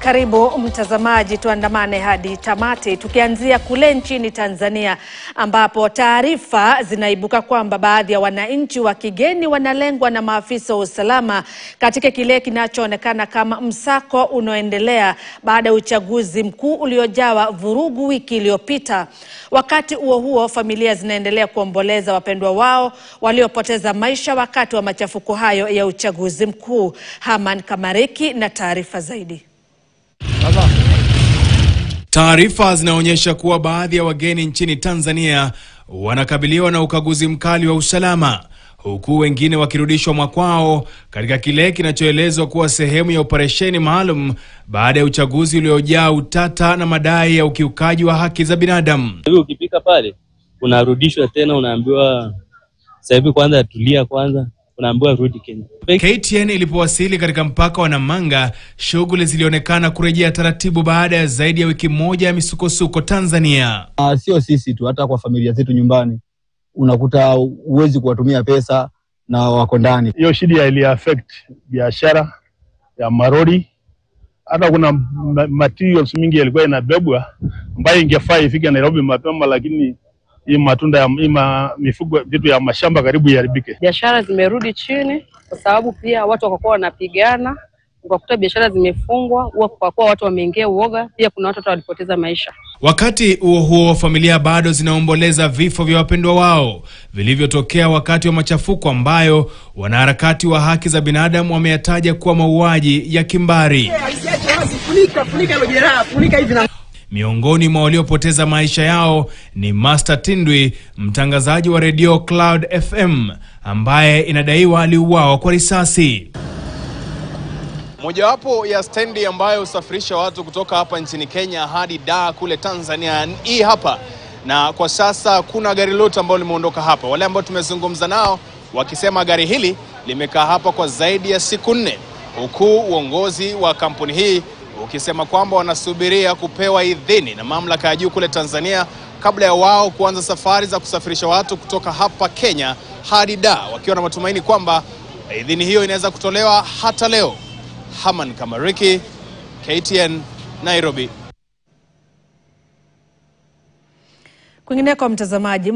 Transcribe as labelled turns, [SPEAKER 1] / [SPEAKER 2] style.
[SPEAKER 1] Karibu mtazamaji, tuandamane hadi tamati, tukianzia kule nchini Tanzania ambapo taarifa zinaibuka kwamba baadhi ya wananchi wa kigeni wanalengwa na maafisa wa usalama katika kile kinachoonekana kama msako unaoendelea baada ya uchaguzi mkuu uliojawa vurugu wiki iliyopita. Wakati huo familia zinaendelea kuomboleza wapendwa wao waliopoteza maisha wakati wa machafuko hayo ya uchaguzi mkuu. Haman Kamariki na taarifa zaidi.
[SPEAKER 2] Taarifa zinaonyesha kuwa baadhi ya wageni nchini Tanzania wanakabiliwa na ukaguzi mkali wa usalama, huku wengine wakirudishwa makwao katika kile kinachoelezwa kuwa sehemu ya operesheni maalum baada ya uchaguzi uliojaa utata na madai ya ukiukaji wa haki za binadamu.
[SPEAKER 3] Ukipika pale unarudishwa tena, unaambiwa sasa hivi kwanza tulia kwanza, unaambiwa rudi Kenya.
[SPEAKER 2] KTN ilipowasili katika mpaka wa Namanga, shughuli zilionekana kurejea taratibu baada ya zaidi ya wiki moja ya misukosuko Tanzania.
[SPEAKER 4] Sio sisi tu, hata kwa familia zetu nyumbani unakuta uwezi kuwatumia pesa na wako ndani.
[SPEAKER 5] Hiyo shida ili affect biashara ya marori. Hata kuna materials mingi yalikuwa inabebwa ambayo ingefaa ifike Nairobi mapema, lakini hii matunda ya mifugo, vitu ya mashamba karibu iharibike.
[SPEAKER 6] Biashara zimerudi chini kwa sababu pia watu wakakuwa wanapigana, ukakuta biashara zimefungwa, kwa kuwa watu wameingia uoga, pia kuna watu walipoteza maisha.
[SPEAKER 2] Wakati huo familia bado zinaomboleza vifo vya wapendwa wao vilivyotokea wakati wa machafuko ambayo wanaharakati wa haki za binadamu wameyataja kuwa mauaji ya kimbari. Miongoni mwa waliopoteza maisha yao ni Master Tindwi, mtangazaji wa Radio Cloud FM, ambaye inadaiwa aliuawa kwa risasi. Mojawapo ya stendi ambayo husafirisha watu kutoka hapa nchini Kenya hadi Dar kule Tanzania hii hapa, na kwa sasa kuna gari lote ambalo limeondoka hapa. Wale ambao tumezungumza nao wakisema gari hili limekaa hapa kwa zaidi ya siku 4, huku uongozi wa kampuni hii ukisema kwamba wanasubiria kupewa idhini na mamlaka ya juu kule Tanzania kabla ya wao kuanza safari za kusafirisha watu kutoka hapa Kenya hadi Dar, wakiwa na matumaini kwamba idhini hiyo inaweza kutolewa hata leo. Haman Kamariki, KTN, Nairobi.
[SPEAKER 1] Kwingineko mtazamaji,